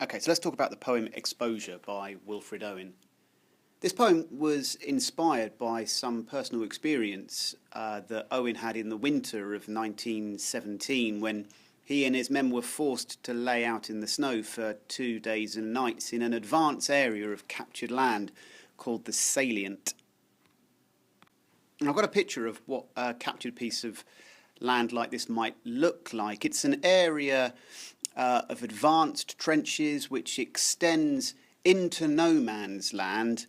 Okay, so let's talk about the poem Exposure by Wilfred Owen. This poem was inspired by some personal experience that Owen had in the winter of 1917 when he and his men were forced to lay out in the snow for 2 days and nights in an advanced area of captured land called the Salient. And I've got a picture of what a captured piece of land like this might look like. It's an area of advanced trenches which extends into no man's land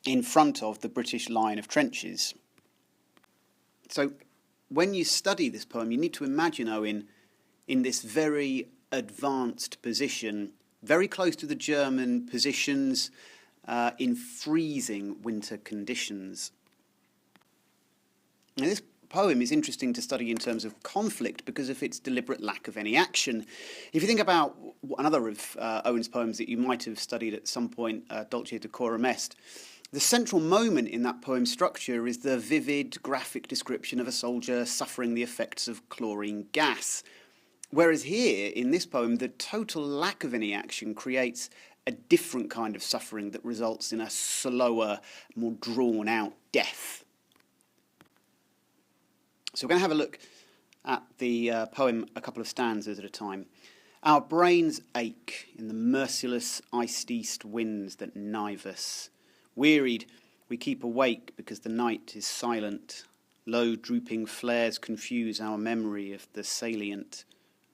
in front of the British line of trenches. So when you study this poem, you need to imagine Owen in this very advanced position, very close to the German positions in freezing winter conditions. Now, this poem is interesting to study in terms of conflict because of its deliberate lack of any action. If you think about another of Owen's poems that you might have studied at some point, Dulce et Decorum Est, the central moment in that poem's structure is the vivid, graphic description of a soldier suffering the effects of chlorine gas. Whereas here, in this poem, the total lack of any action creates a different kind of suffering that results in a slower, more drawn-out death. So we're going to have a look at the poem a couple of stanzas at a time. Our brains ache in the merciless iced east winds that knife us. Wearied, we keep awake because the night is silent. Low drooping flares confuse our memory of the salient.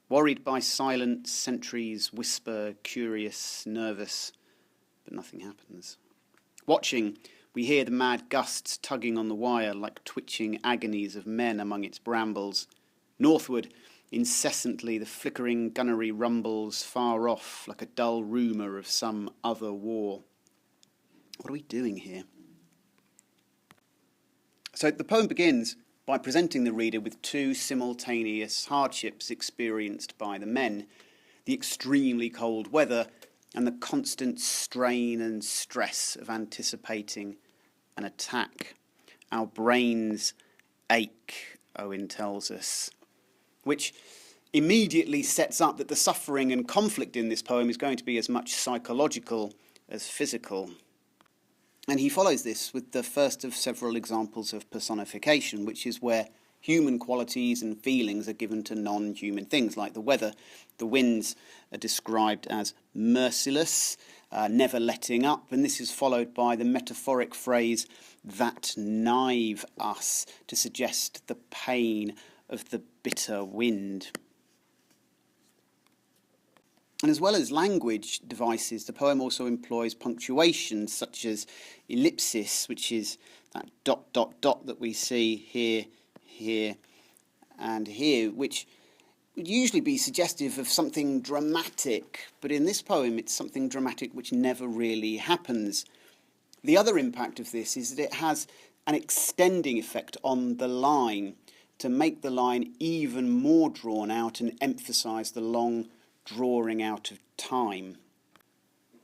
Worried by silent sentries whisper, curious, nervous, but nothing happens. Watching, we hear the mad gusts tugging on the wire like twitching agonies of men among its brambles. Northward, incessantly the flickering gunnery rumbles far off like a dull rumour of some other war. What are we doing here? So the poem begins by presenting the reader with two simultaneous hardships experienced by the men: the extremely cold weather and the constant strain and stress of anticipating an attack. Our brains ache, Owen tells us, which immediately sets up that the suffering and conflict in this poem is going to be as much psychological as physical. And he follows this with the first of several examples of personification, which is where human qualities and feelings are given to non-human things, like the weather. The winds are described as merciless, never letting up, and this is followed by the metaphoric phrase, that knife us, to suggest the pain of the bitter wind. And as well as language devices, the poem also employs punctuation, such as ellipsis, which is that ... that we see here, here, and here, which would usually be suggestive of something dramatic, but in this poem it's something dramatic which never really happens. The other impact of this is that it has an extending effect on the line to make the line even more drawn out and emphasise the long drawing out of time.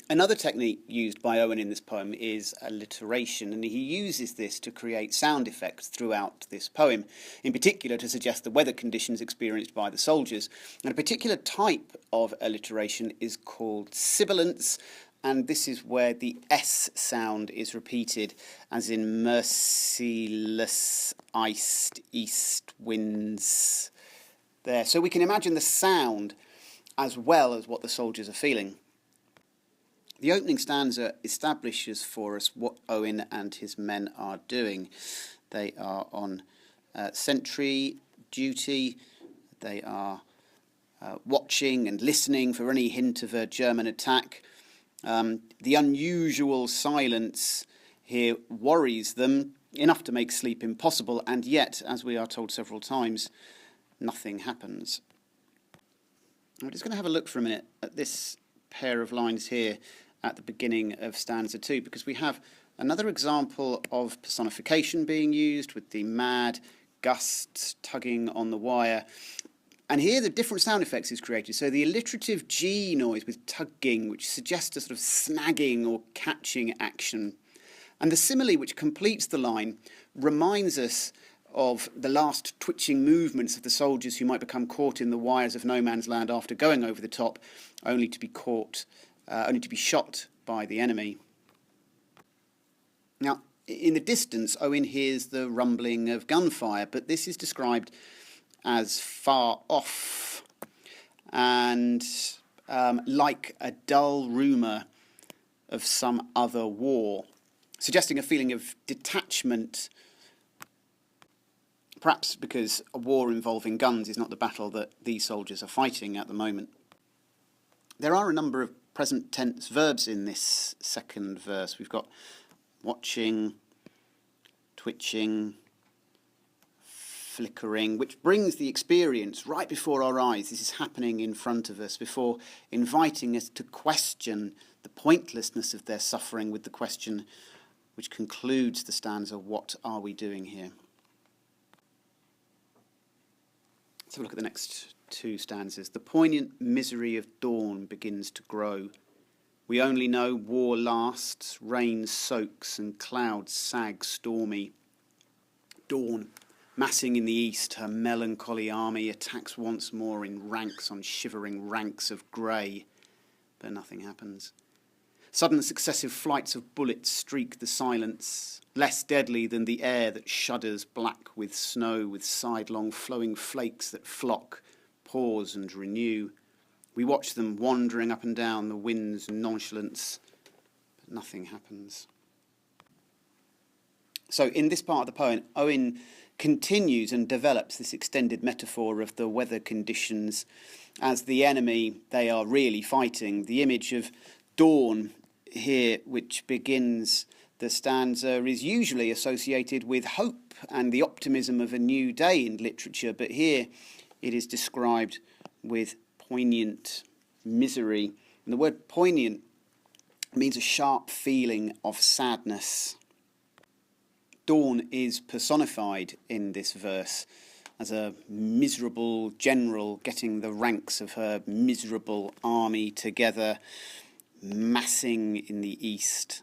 Another technique used by Owen in this poem is alliteration, and he uses this to create sound effects throughout this poem, in particular to suggest the weather conditions experienced by the soldiers. And a particular type of alliteration is called sibilance, and this is where the S sound is repeated, as in merciless iced east winds there. So we can imagine the sound as well as what the soldiers are feeling. The opening stanza establishes for us what Owen and his men are doing. They are on sentry duty. They are watching and listening for any hint of a German attack. The unusual silence here worries them, enough to make sleep impossible, and yet, as we are told several times, nothing happens. We're just going to have a look for a minute at this pair of lines here at the beginning of stanza 2, because we have another example of personification being used with the mad gusts tugging on the wire. And here the different sound effects is created. So the alliterative G noise with tugging, which suggests a sort of snagging or catching action. And the simile, which completes the line, reminds us of the last twitching movements of the soldiers who might become caught in the wires of no man's land after going over the top, only to be shot by the enemy. Now, in the distance, Owen hears the rumbling of gunfire, but this is described as far off and like a dull rumour of some other war, suggesting a feeling of detachment, perhaps because a war involving guns is not the battle that these soldiers are fighting at the moment. There are a number of present tense verbs in this second verse. We've got watching, twitching, flickering, which brings the experience right before our eyes. This is happening in front of us before inviting us to question the pointlessness of their suffering with the question which concludes the stanza, what are we doing here? Let's have a look at the next two stanzas. The poignant misery of dawn begins to grow. We only know war lasts, rain soaks and clouds sag stormy. Dawn, massing in the east, her melancholy army attacks once more in ranks on shivering ranks of grey. But nothing happens. Sudden successive flights of bullets streak the silence, less deadly than the air that shudders black with snow, with sidelong flowing flakes that flock, pause and renew. We watch them wandering up and down the wind's nonchalance, but nothing happens. So in this part of the poem, Owen continues and develops this extended metaphor of the weather conditions as the enemy they are really fighting. The image of dawn here, which begins the stanza, is usually associated with hope and the optimism of a new day in literature, but here it is described with poignant misery. And the word poignant means a sharp feeling of sadness. Dawn is personified in this verse as a miserable general getting the ranks of her miserable army together, massing in the east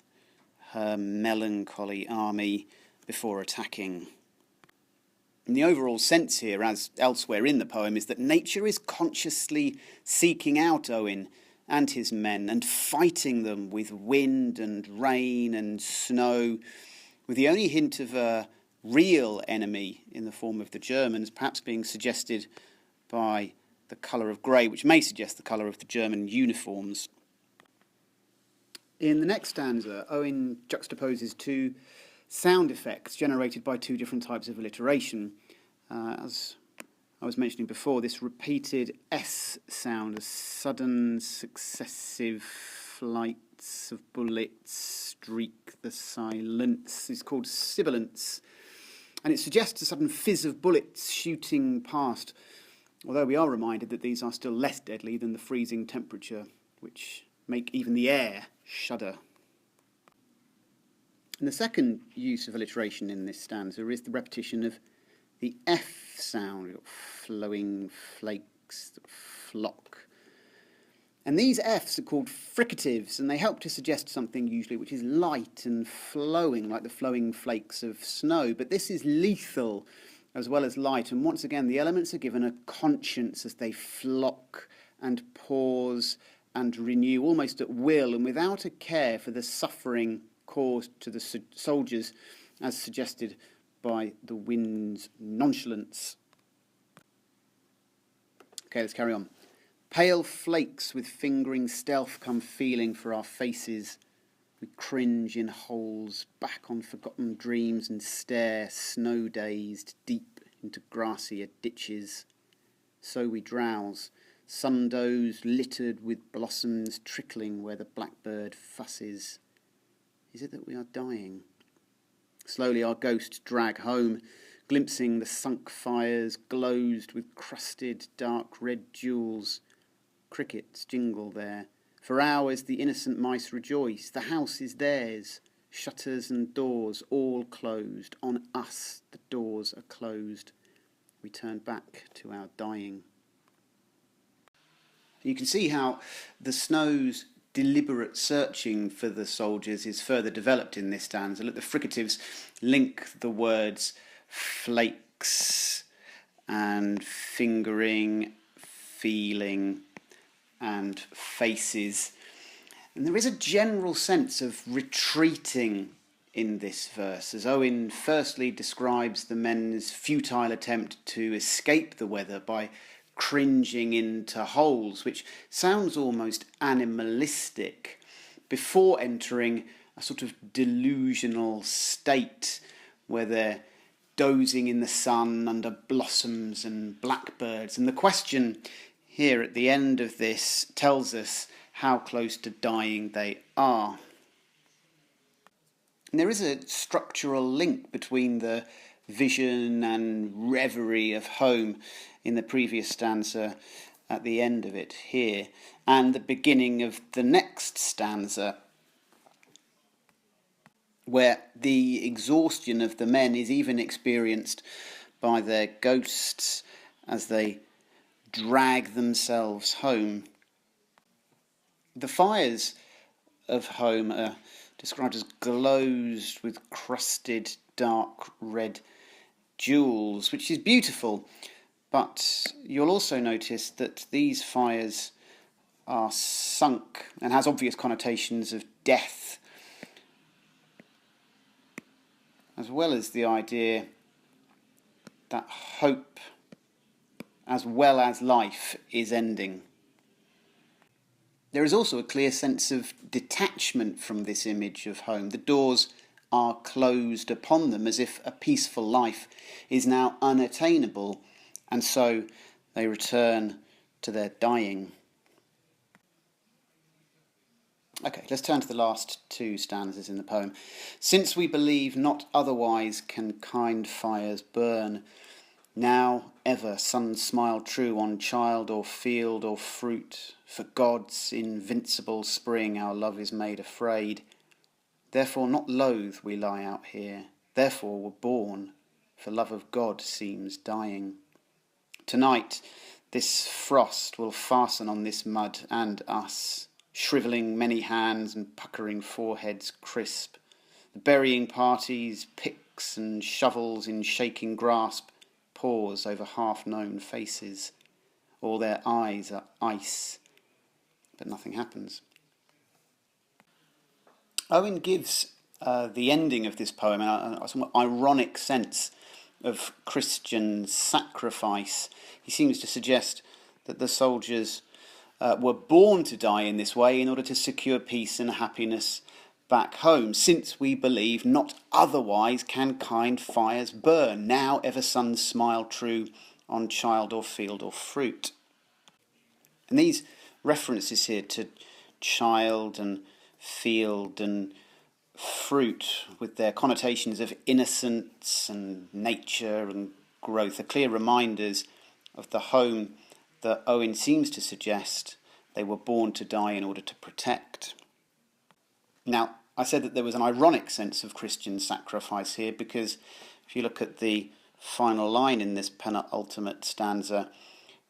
her melancholy army before attacking. And the overall sense here, as elsewhere in the poem, is that nature is consciously seeking out Owen and his men and fighting them with wind and rain and snow, with the only hint of a real enemy in the form of the Germans perhaps being suggested by the colour of grey, which may suggest the colour of the German uniforms. In the next stanza, Owen juxtaposes two sound effects generated by two different types of alliteration. As I was mentioning before, this repeated S sound, a sudden successive flights of bullets streak the silence, is called sibilance, and it suggests a sudden fizz of bullets shooting past, although we are reminded that these are still less deadly than the freezing temperature, which make even the air shudder. And the second use of alliteration in this stanza is the repetition of the F sound. We've got flowing flakes that flock. And these Fs are called fricatives, and they help to suggest something usually which is light and flowing, like the flowing flakes of snow. But this is lethal as well as light, and once again the elements are given a conscience as they flock and pause and renew almost at will and without a care for the suffering caused to the soldiers, as suggested by the wind's nonchalance. Okay, let's carry on. Pale flakes with fingering stealth come feeling for our faces. We cringe in holes, back on forgotten dreams, and stare, snow-dazed, deep into grassier ditches. So we drowse, sundoes littered with blossoms trickling where the blackbird fusses. Is it that we are dying? Slowly our ghosts drag home, glimpsing the sunk fires glozed with crusted dark red jewels. Crickets jingle there. For hours the innocent mice rejoice. The house is theirs. Shutters and doors all closed. On us the doors are closed. We turn back to our dying. You can see how the snow's deliberate searching for the soldiers is further developed in this stanza. Look, the fricatives link the words flake licks and fingering, feeling and faces. And there is a general sense of retreating in this verse, as Owen firstly describes the men's futile attempt to escape the weather by cringing into holes, which sounds almost animalistic, before entering a sort of delusional state where they're dozing in the sun under blossoms and blackbirds. And the question here at the end of this tells us how close to dying they are. And there is a structural link between the vision and reverie of home in the previous stanza at the end of it here, and the beginning of the next stanza, where the exhaustion of the men is even experienced by their ghosts as they drag themselves home. The fires of home are described as glozed with crusted dark red jewels, which is beautiful, but you'll also notice that these fires are sunk and has obvious connotations of death, as well as the idea that hope as well as life is ending. There is also a clear sense of detachment from this image of home. The doors are closed upon them as if a peaceful life is now unattainable, and so they return to their dying. Okay, let's turn to the last two stanzas in the poem. Since we believe not otherwise can kind fires burn, now ever suns smile true on child or field or fruit. For God's invincible spring our love is made afraid. Therefore not loath we lie out here, therefore were born, for love of God seems dying. Tonight this frost will fasten on this mud and us, shrivelling many hands and puckering foreheads crisp. The burying parties, picks and shovels in shaking grasp, pause over half-known faces. All their eyes are ice, but nothing happens. Owen gives the ending of this poem a somewhat ironic sense of Christian sacrifice. He seems to suggest that the soldiers were born to die in this way in order to secure peace and happiness back home, since we believe not otherwise can kind fires burn, now ever suns smile true on child or field or fruit. And these references here to child and field and fruit, with their connotations of innocence and nature and growth, are clear reminders of the home that Owen seems to suggest they were born to die in order to protect. Now, I said that there was an ironic sense of Christian sacrifice here, because if you look at the final line in this penultimate stanza,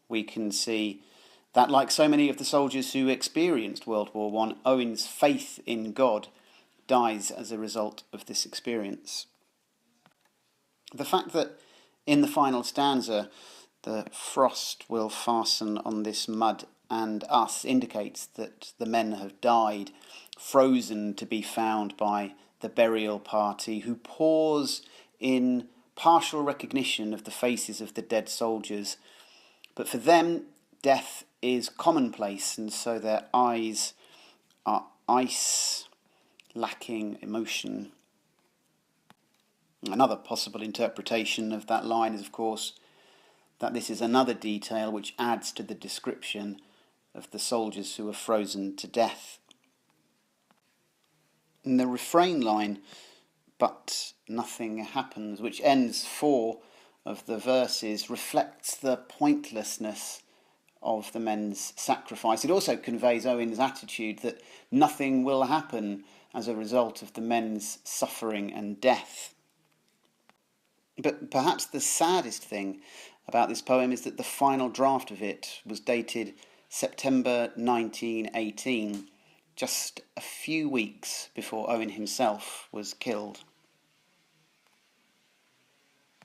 we can see that, like so many of the soldiers who experienced World War I, Owen's faith in God dies as a result of this experience. The fact that in the final stanza the frost will fasten on this mud and us indicates that the men have died, frozen to be found by the burial party, who pause in partial recognition of the faces of the dead soldiers. But for them, death is commonplace, and so their eyes are ice, lacking emotion. Another possible interpretation of that line is, of course, that this is another detail which adds to the description of the soldiers who were frozen to death. And the refrain line, "but nothing happens," which ends 4 of the verses, reflects the pointlessness of the men's sacrifice. It also conveys Owen's attitude that nothing will happen as a result of the men's suffering and death. But perhaps the saddest thing about this poem is that the final draft of it was dated September 1918, just a few weeks before Owen himself was killed.